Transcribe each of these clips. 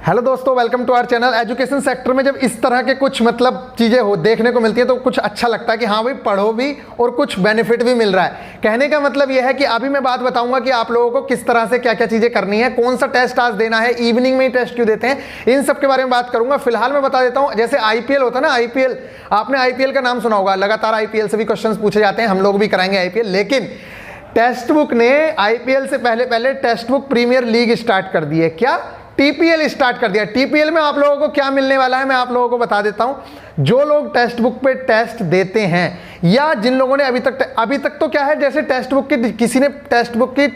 Hello दोस्तों, welcome to our channel. Education sector में जब इस तरह के कुछ चीज़ें हो देखने को मिलती है तो कुछ अच्छा लगता है कि हाँ भाई पढ़ो भी और कुछ बेनिफिट भी मिल रहा है। कहने का मतलब यह है कि अभी मैं बात बताऊंगा कि आप लोगों को किस तरह से क्या क्या चीज़ें करनी है, कौन सा टेस्ट आज देना है, इवनिंग में ही टेस्ट क्यों देते हैं, इन सब के बारे में बात करूंगा। फिलहाल मैं बता देता हूँ, जैसे आईपीएल होता है ना, आईपीएल आपने आईपीएल का नाम सुना होगा, लगातार आईपीएल से भी क्वेश्चन पूछे जाते हैं, हम लोग भी कराएंगे आईपीएल। लेकिन टेक्स्ट बुक ने आईपीएल से पहले text book premier league start कर दी है। क्या? टीपीएल स्टार्ट कर दिया। टीपीएल में आप लोगों को क्या मिलने वाला है मैं आप लोगों को बता देता हूं। जो लोग टेक्स्ट बुक पे टेस्ट देते हैं या जिन लोगों ने अभी तक तो क्या है, जैसे टेक्स्ट बुक की किसी ने टेक्स्ट बुक की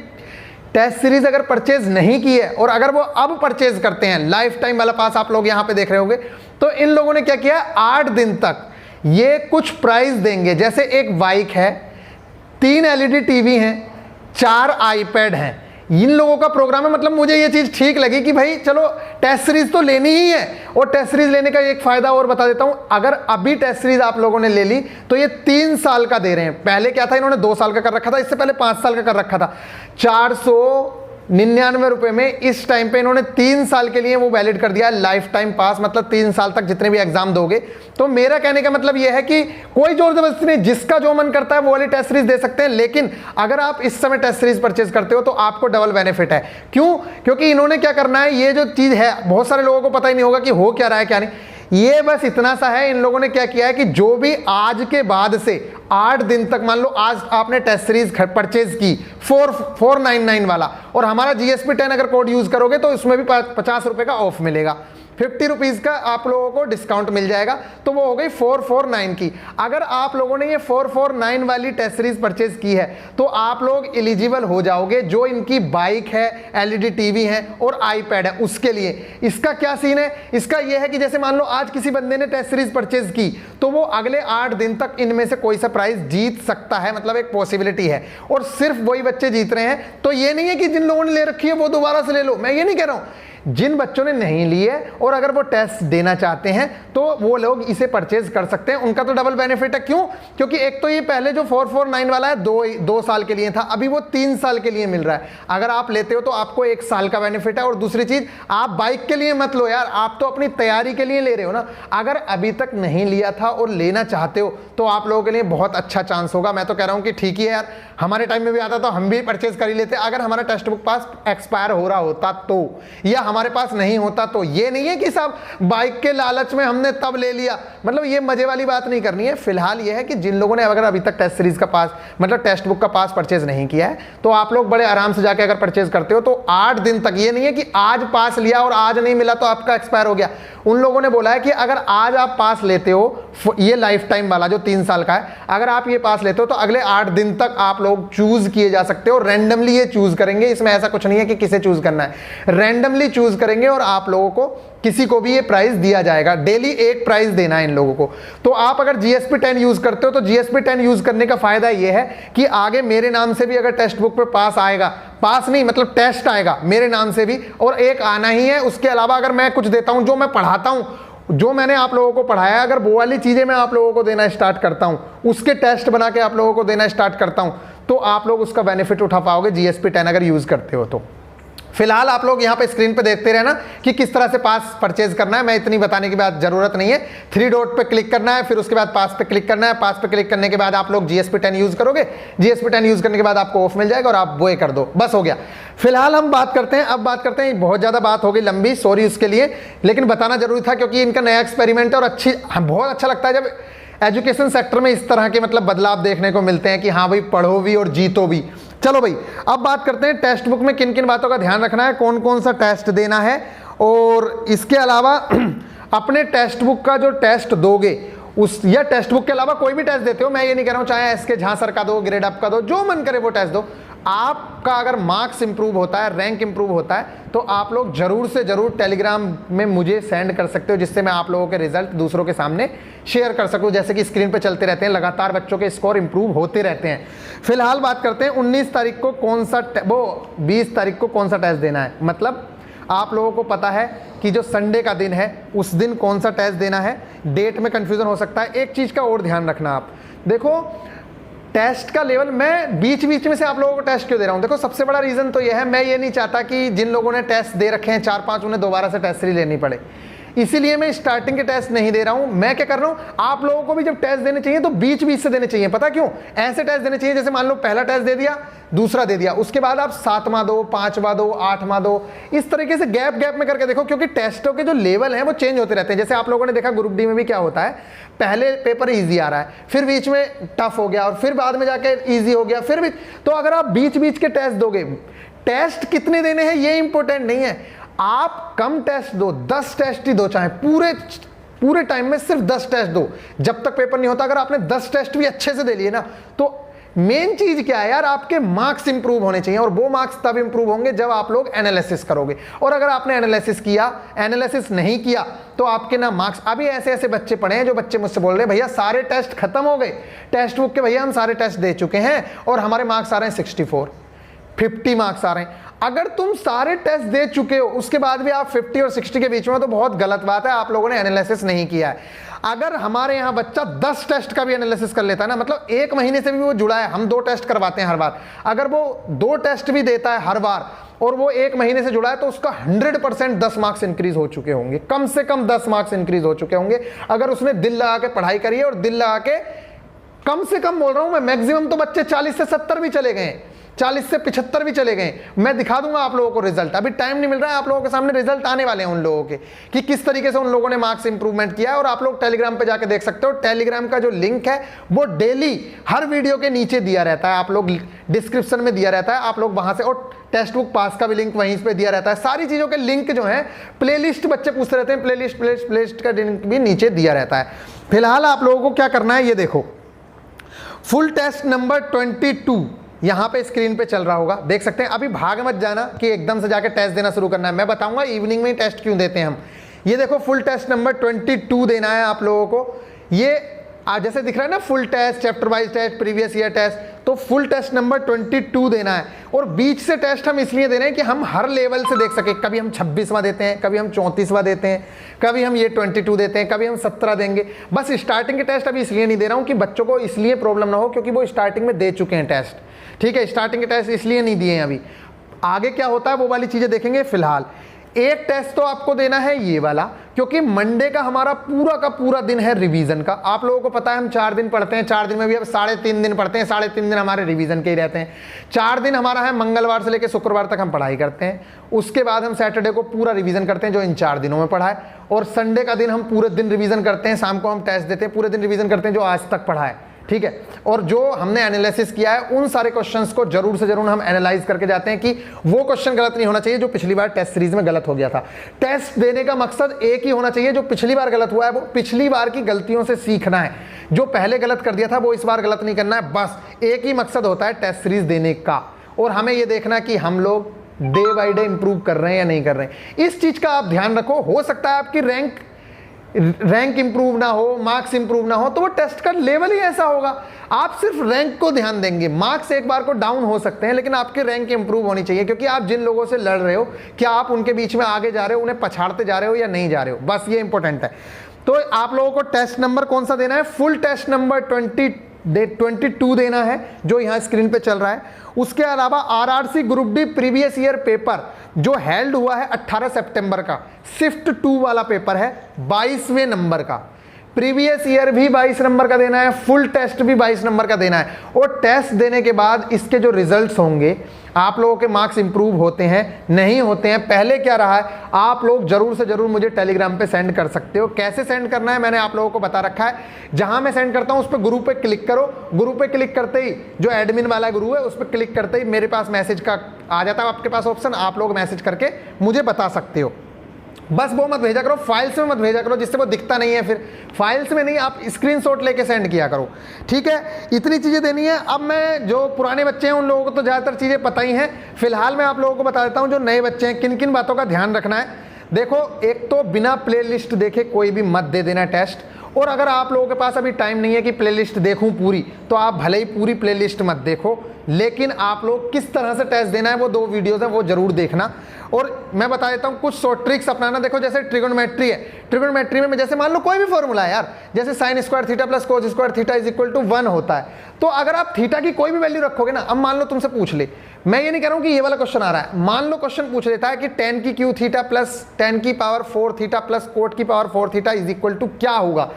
टेस्ट सीरीज अगर परचेज नहीं की है और अगर वो अब परचेज करते हैं, लाइफ टाइम वाला पास आप लोग यहां पे देख रहे होंगे, तो इन लोगों ने क्या किया, 8 दिन तक ये कुछ प्राइज देंगे। जैसे एक बाइक है, 3 एलईडी टीवी हैं, 4 आईपैड हैं। इन लोगों का प्रोग्राम है। मतलब मुझे ये चीज ठीक लगी कि भाई चलो टेस्ट सीरीज तो लेनी ही है। और टेस्ट सीरीज लेने का एक फायदा और बता देता हूं, अगर अभी टेस्ट सीरीज आप लोगों ने ले ली तो ये 3 साल का दे रहे हैं। पहले क्या था, इन्होंने 2 साल का कर रखा था, इससे पहले 5 साल का कर रखा था। 499 रुपए में इस टाइम पे इन्होंने 3 साल के लिए वो वैलिड कर दिया है, लाइफ टाइम पास। मतलब 3 साल तक जितने भी एग्जाम दोगे। तो मेरा कहने का मतलब यह है कि कोई जोर जबरदस्ती नहीं, जिसका जो मन करता है वो वाली टेस्ट सीरीज दे सकते हैं। लेकिन अगर आप इस समय टेस्ट सीरीज परचेज करते हो तो आपको डबल बेनिफिट है। क्यों? क्योंकि इन्होंने क्या करना है, ये जो चीज है बहुत सारे लोगों को पता ही नहीं होगा कि हो क्या रहा है क्या नहीं। ये बस इतना सा है, इन लोगों ने क्या किया है कि जो भी आज के बाद से 8 दिन तक, मान लो आज आपने टेस्ट सीरीज परचेज की 499 वाला, और हमारा जीएसपी 10 अगर कोड यूज करोगे तो उसमें भी 50 रुपए का ऑफ मिलेगा, 50 रुपीज का आप लोगों को डिस्काउंट मिल जाएगा। तो वो हो गई 449 की। अगर आप लोगों ने ये 449 वाली टेस्ट सीरीज परचेज की है तो आप लोग एलिजिबल हो जाओगे, जो इनकी बाइक है, एलईडी टीवी है और आईपैड है उसके लिए। इसका क्या सीन है, इसका यह है कि जैसे मान लो आज किसी बंदे ने टेस्ट सीरीज परचेज की तो वो अगले 8 दिन तक इनमें से कोई सा प्राइज जीत सकता है। मतलब एक पॉसिबिलिटी है, और सिर्फ वही बच्चे जीत रहे हैं। तो ये नहीं है कि जिन लोगों ने ले रखी है वो दोबारा से ले लो, मैं ये नहीं कह रहा हूं। जिन बच्चों ने नहीं ली है और अगर वो टेस्ट देना चाहते हैं तो वो लोग इसे परचेज कर सकते हैं, उनका तो डबल बेनिफिट है। क्यों? क्योंकि एक तो ये पहले जो 449 वाला है 2 साल के लिए था, अभी वो 3 साल के लिए मिल रहा है। अगर आप लेते हो तो आपको 1 साल का बेनिफिट है। और दूसरी चीज, आप बाइक के लिए मत लो यार, आप तो अपनी तैयारी के लिए ले रहे हो ना। अगर अभी तक नहीं लिया था और लेना चाहते हो तो आप लोगों के लिए बहुत अच्छा चांस होगा। मैं तो कह रहा हूं कि ठीक ही है यार, हमारे टाइम में भी आता तो हम भी परचेज कर ही लेते अगर हमारा टेक्स्ट बुक पास एक्सपायर हो रहा होता तो, या हमारे पास नहीं होता तो। ये नहीं है कि सब बाइक के लालच में हमने तब ले लिया, मतलब ये मजे वाली बात नहीं करनी है। फिलहाल ये है कि जिन लोगों ने अगर अभी तक टेस्ट सीरीज का पास, मतलब टेक्स्ट बुक का पास परचेज नहीं किया है तो आप लोग बड़े आराम से जाके अगर परचेज करते हो तो 8 दिन तक, ये नहीं है कि आज पास लिया और आज नहीं मिला तो आपका एक्सपायर हो गया। उन लोगों ने बोला है कि अगर आज आप पास लेते हो, ये लाइफ टाइम वाला जो 3 साल का है, अगर आप ये पास लेते हो तो अगले 8 दिन तक आप लोग चूज किए जा सकते हो। रैंडमली ये चूज करेंगे, इसमें ऐसा कुछ नहीं है कि किसे चूज करना है, रैंडमली चूज करेंगे और आप लोगों को किसी को भी ये प्राइस दिया जाएगा। डेली एक प्राइस देना है इन लोगों को। तो आप अगर जीएसपी 10 यूज करते हो तो जीएसपी 10 यूज करने का फायदा ये है कि आगे मेरे नाम से भी अगर टेक्स्ट बुक पे पास आएगा, पास नहीं मतलब टेस्ट आएगा मेरे नाम से भी, और एक आना ही है। उसके अलावा अगर मैं कुछ देता हूं, जो मैं पढ़ाता हूं, जो मैंने आप लोगों को पढ़ाया, अगर वो वाली चीजें मैं आप लोगों को देना स्टार्ट करता हूं, उसके टेस्ट बना के आप लोगों को देना स्टार्ट करता हूं, तो आप लोग उसका बेनिफिट उठा पाओगे जीएसपी 10 अगर यूज करते हो तो। फिलहाल आप लोग यहाँ पे स्क्रीन पे देखते रहना कि किस तरह से पास परचेज करना है। मैं इतनी बताने की बात जरूरत नहीं है। 3 डॉट पे क्लिक करना है, फिर उसके बाद पास पे क्लिक करना है। पास पे क्लिक करने के बाद आप लोग जीएसपी 10 यूज करोगे, जीएसपी 10 यूज करने के बाद आपको ऑफ मिल जाएगा और आप वो कर दो, बस हो गया। फिलहाल हम बात करते हैं, अब बात करते हैं, बहुत ज्यादा बात हो गई लंबी, सॉरी उसके लिए, लेकिन बताना जरूरी था क्योंकि इनका नया एक्सपेरिमेंट है और बहुत अच्छा लगता है जब एजुकेशन सेक्टर में इस तरह के बदलाव देखने को मिलते हैं कि हाँ भाई पढ़ो भी और जीतो भी। चलो भाई, अब बात करते हैं टेक्स्ट बुक में किन किन बातों का ध्यान रखना है, कौन कौन सा टेस्ट देना है, और इसके अलावा अपने टेक्स्ट बुक का जो टेस्ट दोगे या टेक्स्ट बुक के अलावा कोई भी टेस्ट देते हो, मैं ये नहीं कह रहा हूं चाहे एसके झां सर का दो, ग्रेड अप का दो, जो मन करे वो टेस्ट दो। आपका अगर मार्क्स इंप्रूव होता है, रैंक इंप्रूव होता है, तो आप लोग जरूर से जरूर टेलीग्राम में मुझे सेंड कर सकते हो, जिससे मैं आप लोगों के रिजल्ट दूसरों के सामने शेयर कर सकूं। जैसे कि स्क्रीन पे चलते रहते हैं, लगातार बच्चों के स्कोर इंप्रूव होते रहते हैं। फिलहाल बात करते हैं 19 तारीख को कौन सा, वो 20 तारीख को कौन सा टेस्ट देना है। मतलब आप लोगों को पता है कि जो संडे का दिन है उस दिन कौन सा टेस्ट देना है। डेट में कंफ्यूजन हो सकता है। एक चीज का और ध्यान रखना, आप देखो टेस्ट का लेवल मैं बीच बीच में से आप लोगों को टेस्ट क्यों दे रहा हूं? देखो सबसे बड़ा रीजन तो यह है, मैं ये नहीं चाहता कि जिन लोगों ने टेस्ट दे रखे हैं 4-5 उन्हें दोबारा से टेस्ट सीरीज लेनी पड़े, इसीलिए मैं स्टार्टिंग के टेस्ट नहीं दे रहा हूं। मैं क्या कर रहा हूं, आप लोगों को भी जब टेस्ट देने चाहिए तो बीच बीच से देने चाहिए। पता क्यों? ऐसे टेस्ट देने चाहिए जैसे मान लो पहला टेस्ट दे दिया, दूसरा दे दिया, उसके बाद आप 7वां दो, 5वां दो, 8वां दो, इस तरीके से गैप गैप में करके देखो, क्योंकि टेस्टों के जो लेवल हैं वो चेंज होते रहते हैं। जैसे आप लोगों ने देखा ग्रुप डी में भी क्या होता है, पहले पेपर इजी आ रहा है, फिर बीच में टफ हो गया और फिर बाद में जाके इजी हो गया, फिर भी। तो अगर आप बीच बीच के टेस्ट दोगे, टेस्ट कितने देने हैं ये इंपॉर्टेंट नहीं है, आप कम टेस्ट दो, 10 टेस्ट ही दो, चाहे पूरे टाइम में सिर्फ 10 टेस्ट दो जब तक पेपर नहीं होता। अगर आपने 10 टेस्ट भी अच्छे से दे लिए ना, तो मेन चीज क्या है यार, आपके मार्क्स इंप्रूव होने चाहिए, और वो मार्क्स तब इंप्रूव होंगे जब आप लोग एनालिसिस करोगे। और अगर आपने एनालिसिस किया, एनालिसिस नहीं किया, तो आपके ना मार्क्स। अभी ऐसे ऐसे बच्चे पढ़े हैं जो बच्चे मुझसे बोल रहे हैं भैया सारे टेस्ट खत्म हो गए, टेक्स्ट बुक के भैया हम सारे टेस्ट दे चुके हैं और हमारे मार्क्स आ रहे हैं 64, 50 मार्क्स आ रहे हैं। अगर तुम सारे टेस्ट दे चुके हो उसके बाद भी आप 50 और 60 के बीच में हो, तो बहुत गलत बात है, आप लोगों ने एनालिसिस नहीं किया है। अगर हमारे यहां बच्चा 10 टेस्ट का भी एनालिसिस कर लेता है ना, मतलब 1 महीने से भी वो जुड़ा है, हम 2 टेस्ट करवाते हैं हर बार, अगर वो 2 टेस्ट भी देता है हर बार और वो 1 महीने से जुड़ा है, तो उसका 100% 10 मार्क्स इंक्रीज हो चुके होंगे, कम से कम 10 मार्क्स इंक्रीज हो चुके होंगे, अगर उसने दिल लगा के पढ़ाई करी है। और दिल लगा के कम से कम बोल रहा हूं मैं, मैक्सिमम तो बच्चे 40 से 70 भी चले गए, 40 से 75 भी चले गए। मैं दिखा दूंगा आप लोगों को रिजल्ट, अभी टाइम नहीं मिल रहा है, आप लोगों के सामने रिजल्ट आने वाले हैं उन लोगों के, कि किस तरीके से उन लोगों ने मार्क्स इंप्रूवमेंट किया है। और आप लोग टेलीग्राम पे जाके देख सकते हो, टेलीग्राम का जो लिंक है वो डेली हर वीडियो के नीचे दिया रहता है, आप लोग डिस्क्रिप्शन में दिया रहता है, आप लोग वहां से, और टेक्स्ट बुक पास का भी लिंक वहीं पे दिया रहता है। सारी चीजों के लिंक जो है, प्लेलिस्ट बच्चे पूछते रहते हैं, प्लेलिस्ट का लिंक भी नीचे दिया रहता है। फिलहाल आप लोगों को क्या करना है ये देखो, फुल टेस्ट नंबर 22 यहां पे स्क्रीन पे चल रहा होगा, देख सकते हैं। अभी भाग मत जाना कि एकदम से जाके टेस्ट देना शुरू करना है, मैं बताऊंगा इवनिंग में टेस्ट क्यों देते हैं हम। ये देखो फुल टेस्ट नंबर 22 देना है आप लोगों को। ये जैसे दिख रहा है ना, full test, chapter wise test, previous year test, तो फुल टेस्ट नंबर 22 देना है। और बीच से टेस्ट हम इसलिए दे रहे हैं कि हम हर लेवल से देख सके, कभी हम 26वां देते हैं, कभी हम 34वां देते हैं, कभी हम ये 22 देते हैं, कभी हम 17 देंगे। बस स्टार्टिंग के टेस्ट अभी इसलिए नहीं दे रहा हूं कि बच्चों को इसलिए प्रॉब्लम ना हो, क्योंकि वो स्टार्टिंग में दे चुके हैं टेस्ट, ठीक है। स्टार्टिंग के टेस्ट इसलिए नहीं दिए हैं, अभी आगे क्या होता है वो वाली चीजें देखेंगे। फिलहाल एक टेस्ट तो आपको देना है ये वाला, क्योंकि मंडे का हमारा पूरा का पूरा दिन है रिवीजन का। आप लोगों को पता है हम 4 दिन पढ़ते हैं, 4 दिन में भी अब 3.5 दिन पढ़ते हैं, 3.5 दिन हमारे रिवीजन के ही रहते हैं। 4 दिन हमारा है, मंगलवार से लेकर शुक्रवार तक हम पढ़ाई करते हैं, उसके बाद हम सैटरडे को पूरा रिवीजन करते हैं जो इन 4 दिनों में पढ़ा है, और संडे का दिन हम पूरे दिन रिवीजन करते हैं, शाम को हम टेस्ट देते हैं, पूरे दिन रिवीजन करते हैं जो आज तक पढ़ा है, ठीक है। और जो हमने एनालिसिस किया है उन सारे क्वेश्चंस को जरूर से जरूर हम एनालाइज करके जाते हैं कि वो क्वेश्चन गलत नहीं होना चाहिए जो पिछली बार टेस्ट सीरीज में गलत हो गया था। टेस्ट देने का मकसद एक ही होना चाहिए, जो पिछली बार गलत हुआ है वो पिछली बार की गलतियों से सीखना है, जो पहले गलत कर दिया था वो इस बार गलत नहीं करना है। बस एक ही मकसद होता है टेस्ट सीरीज देने का, और हमें ये देखना कि हम लोग डे बाई डे इंप्रूव कर रहे हैं या नहीं कर रहे हैं। इस चीज का आप ध्यान रखो। हो सकता है आपकी रैंक इंप्रूव ना हो, मार्क्स इंप्रूव ना हो, तो वो टेस्ट का लेवल ही ऐसा होगा। आप सिर्फ रैंक को ध्यान देंगे, मार्क्स एक बार को डाउन हो सकते हैं, लेकिन आपकी रैंक इंप्रूव होनी चाहिए, क्योंकि आप जिन लोगों से लड़ रहे हो, क्या आप उनके बीच में आगे जा रहे हो, उन्हें पछाड़ते जा रहे हो या नहीं जा रहे हो, बस ये इंपॉर्टेंट है। तो आप लोगों को टेस्ट नंबर कौन सा देना है, फुल टेस्ट नंबर 22 देना है, जो यहां स्क्रीन पे चल रहा है। उसके अलावा RRC group D previous year paper जो हेल्ड हुआ है 18 सितंबर का, शिफ्ट 2 वाला पेपर है, 22वें नंबर का। प्रीवियस ईयर भी 22 नंबर का देना है, फुल टेस्ट भी 22 नंबर का देना है। और टेस्ट देने के बाद इसके जो रिजल्ट्स होंगे, आप लोगों के मार्क्स इंप्रूव होते हैं नहीं होते हैं, पहले क्या रहा है, आप लोग जरूर से जरूर मुझे टेलीग्राम पे सेंड कर सकते हो। कैसे सेंड करना है मैंने आप लोगों को बता रखा है, जहां मैं सेंड करता हूं उस पर ग्रुप पे क्लिक करो। ग्रुप पे क्लिक करते ही जो एडमिन वाला ग्रुप है उस पर क्लिक करते ही मेरे पास मैसेज का आ जाता है आपके पास ऑप्शन, आप लोग मैसेज करके मुझे बता सकते हो। बस वो मत भेजा करो, फाइल्स में मत भेजा करो जिससे वो दिखता नहीं है, फिर फाइल्स में नहीं, आप स्क्रीनशॉट लेके सेंड किया करो, ठीक है। इतनी चीज़ें देनी है। अब मैं जो पुराने बच्चे हैं उन लोगों को तो ज़्यादातर चीज़ें पता ही हैं, फिलहाल मैं आप लोगों को बता देता हूँ जो नए बच्चे हैं किन किन बातों का ध्यान रखना है। देखो, एक तो बिना प्ले लिस्ट देखे कोई भी मत दे देना टेस्ट, और अगर आप लोगों के पास अभी टाइम नहीं है कि प्ले लिस्ट देखूँ पूरी, तो आप भले ही पूरी प्ले लिस्ट मत देखो, लेकिन आप लोग किस तरह से टेस्ट देना है वो 2 वीडियोज़ हैं, वो जरूर देखना। और मैं बता देता हूँ कुछ शॉर्ट ट्रिक्स अपनाना। देखो जैसे ट्रिगोनोमेट्री है, ट्रिगोनोमेट्री में जैसे मान लो कोई भी फॉर्मूला है यार, जैसे sine square theta plus cos square theta is equal to 1 होता है, तो अगर आप थीटा की कोई भी वैल्यू रखोगे ना, अब मान लो तुमसे पूछ ले, मैं ये नहीं कह रहा हूं कि ये वाला क्वेश्चन आ रहा है, मान लो क्वेश्चन पूछ लेता है कि tan की क्यू थीटा प्लस tan की पावर 4 थीटा प्लस कोट की power 4 theta is equal to क्या होगा।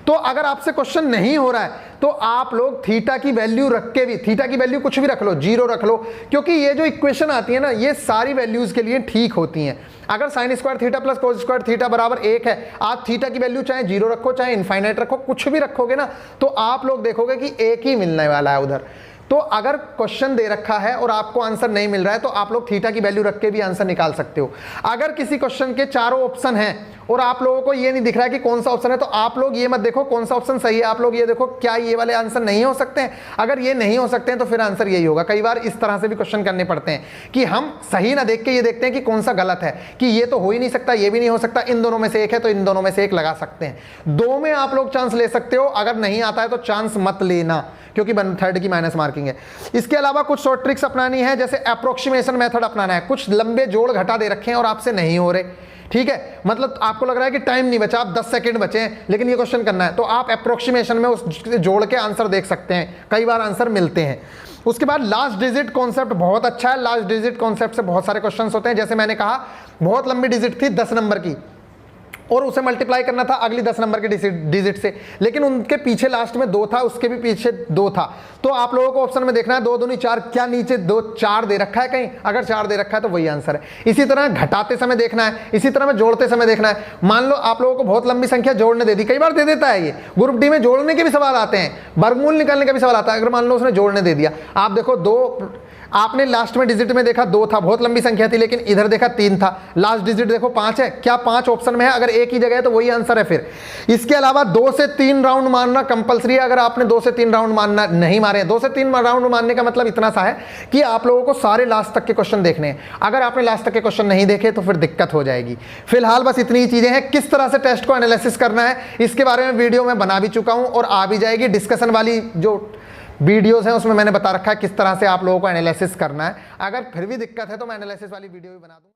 तो अगर आपसे क्वेश्चन नहीं हो रहा है तो आप लोग थीटा की वैल्यू रख के भी, थीटा की वैल्यू कुछ भी रख लो, 0 रख लो, क्योंकि ये जो इक्वेशन आती है ना ये सारी वैल्यूज के लिए ठीक होती हैं। अगर sign square theta plus cos square theta बराबर 1 है, आप थीटा की वैल्यू चाहे 0 रखो चाहे इनफाइनाइट रखो, कुछ भी रखोगे ना, तो आप लोग देखोगे कि 1 ही मिलने वाला है उधर। तो अगर क्वेश्चन दे रखा है और आपको आंसर नहीं मिल रहा है तो आप लोग थीटा की वैल्यू रख के भी आंसर निकाल सकते हो। अगर किसी क्वेश्चन के चारों ऑप्शन हैं और आप लोगों को ये नहीं दिख रहा है कि कौन सा ऑप्शन है, तो आप लोग ये मत देखो कौन सा ऑप्शन सही है, आप लोग ये देखो क्या ये वाले आंसर नहीं हो सकते हैं। अगर ये नहीं हो सकते हैं तो फिर आंसर यही होगा। कई बार इस तरह से भी क्वेश्चन करने पड़ते हैं कि हम सही ना देख के ये देखते हैं कि कौन सा गलत है, कि ये तो हो ही नहीं सकता, ये भी नहीं हो सकता, इन दोनों में से एक है तो इन दोनों में से एक लगा सकते हैं। 2 में आप लोग चांस ले सकते हो, अगर नहीं आता है तो चांस मत लेना, क्योंकि 1/3 की माइनस मार्किंग है। इसके अलावा कुछ शॉर्ट ट्रिक्स अपनानी है, जैसे अप्रोक्सीमेशन मेथड अपनाना है। कुछ लंबे जोड़ घटा दे रखे हैं और आपसे नहीं हो रहे, ठीक है, मतलब आपको लग रहा है कि टाइम नहीं बचा, आप 10 सेकंड बचे हैं लेकिन ये क्वेश्चन करना है, तो आप अप्रोक्सीमेशन में उस जोड़ के आंसर देख सकते हैं, कई बार आंसर मिलते हैं। उसके बाद लास्ट डिजिट कॉन्सेप्ट बहुत अच्छा है। लास्ट डिजिट कॉन्सेप्ट से बहुत सारे क्वेश्चंस होते हैं। जैसे मैंने कहा बहुत लंबी डिजिट थी 10 नंबर की और उसे मल्टीप्लाई करना था अगली 10 नंबर के डिजिट से, लेकिन उनके पीछे लास्ट में 2 था, उसके भी पीछे 2 था, तो आप लोगों को ऑप्शन में देखना है 2 दूनी 4, क्या नीचे 2 4 दे रखा है कहीं, अगर 4 दे रखा है तो वही आंसर है। इसी तरह घटाते समय देखना है, इसी तरह में जोड़ते समय देखना है। मान लो आप लोगों को बहुत लंबी संख्या जोड़ने दे दी, कई बार दे देता है ये, ग्रुप डी में जोड़ने के भी सवाल आते हैं, वर्गमूल निकालने का भी सवाल आता है। अगर मान लो उसने जोड़ने दे दिया, आप देखो 2, आपने लास्ट में डिजिट में देखा 2 था, बहुत लंबी संख्या थी, लेकिन इधर देखा 3 था, लास्ट डिजिट देखो 5 है, क्या 5 ऑप्शन में है, अगर एक ही जगह है तो वही आंसर है फिर। इसके अलावा 2 से 3 राउंड मारना कंपलसरी है। अगर आपने 2 से 3 राउंड मारना नहीं मारे, 2 से 3 राउंड मारने का मतलब इतना सा है कि आप लोगों को सारे लास्ट तक के क्वेश्चन देखने हैं। अगर आपने लास्ट तक के क्वेश्चन नहीं देखे तो फिर दिक्कत हो जाएगी। फिलहाल बस इतनी ही चीजें हैं। किस तरह से टेस्ट को एनालिसिस करना है इसके बारे में वीडियो में बना भी चुका हूं और आ भी जाएगी। डिस्कशन वाली जो वीडियोस हैं उसमें मैंने बता रखा है किस तरह से आप लोगों को एनालिसिस करना है। अगर फिर भी दिक्कत है तो मैं एनालिसिस वाली वीडियो भी बना दूंगा।